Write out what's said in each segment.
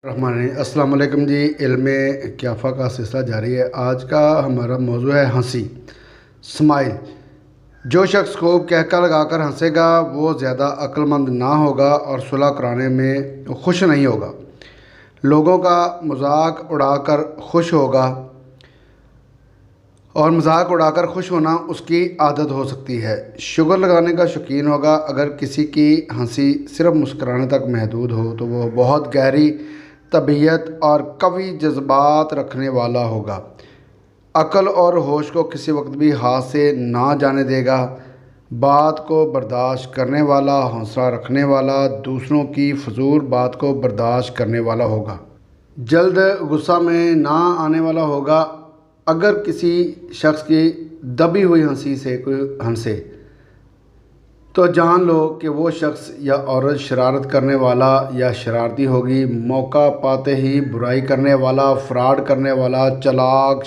السلام علیکم جی۔ علم کیافہ کا سلسلہ جاری ہے۔ آج کا ہمارا موضوع ہے ہنسی، اسمائل۔ جو شخص خوب کہہ کر لگا کر ہنسے گا وہ زیادہ عقل مند نہ ہوگا اور صلح کرانے میں خوش نہیں ہوگا، لوگوں کا مذاق اڑا کر خوش ہوگا، اور مذاق اڑا کر خوش ہونا اس کی عادت ہو سکتی ہے۔ شگر لگانے کا شوقین ہوگا۔ اگر کسی کی ہنسی صرف مسکرانے تک محدود ہو تو وہ بہت گہری طبیعت اور قوی جذبات رکھنے والا ہوگا۔ عقل اور ہوش کو کسی وقت بھی ہاتھ سے نہ جانے دے گا، بات کو برداشت کرنے والا، حوصلہ رکھنے والا، دوسروں کی فضول بات کو برداشت کرنے والا ہوگا، جلد غصہ میں نہ آنے والا ہوگا۔ اگر کسی شخص کی دبی ہوئی ہنسی سے کوئی ہنسے تو جان لو کہ وہ شخص یا عورت شرارت کرنے والا یا شرارتی ہوگی، موقع پاتے ہی برائی کرنے والا، فراڈ کرنے والا، چالاک،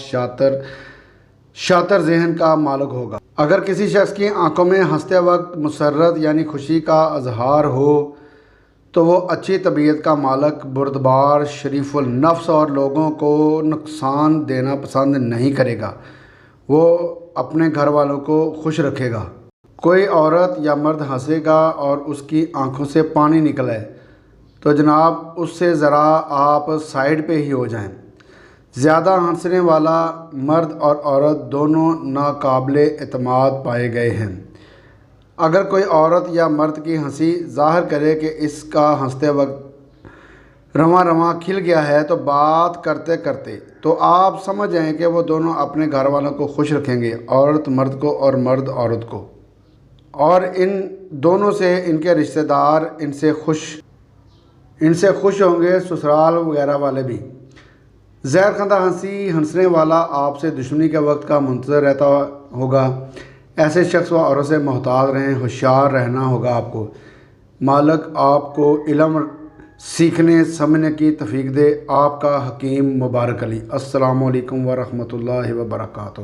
شاطر ذہن کا مالک ہوگا۔ اگر کسی شخص کی آنکھوں میں ہنستے وقت مسرت یعنی خوشی کا اظہار ہو تو وہ اچھی طبیعت کا مالک، بردبار، شریف النفس اور لوگوں کو نقصان دینا پسند نہیں کرے گا۔ وہ اپنے گھر والوں کو خوش رکھے گا۔ کوئی عورت یا مرد ہنسے گا اور اس کی آنکھوں سے پانی نکلے تو جناب اس سے ذرا آپ سائیڈ پہ ہی ہو جائیں۔ زیادہ ہنسنے والا مرد اور عورت دونوں ناقابل اعتماد پائے گئے ہیں۔ اگر کوئی عورت یا مرد کی ہنسی ظاہر کرے کہ اس کا ہنستے وقت رواں رواں کھل گیا ہے تو بات کرتے کرتے تو آپ سمجھ جائیں کہ وہ دونوں اپنے گھر والوں کو خوش رکھیں گے، عورت مرد کو اور مرد عورت کو، اور ان دونوں سے ان کے رشتہ دار ان سے خوش ہوں گے، سسرال وغیرہ والے بھی۔ زہر خندہ ہنسنے والا آپ سے دشمنی کے وقت کا منتظر رہتا ہوگا۔ ایسے شخص و عورت سے محتاط رہیں، ہوشیار رہنا ہوگا آپ کو۔ مالک آپ کو علم سیکھنے سمجھنے کی توفیق دے۔ آپ کا حکیم مبارک علی۔ السلام علیکم ورحمۃ اللہ وبرکاتہ۔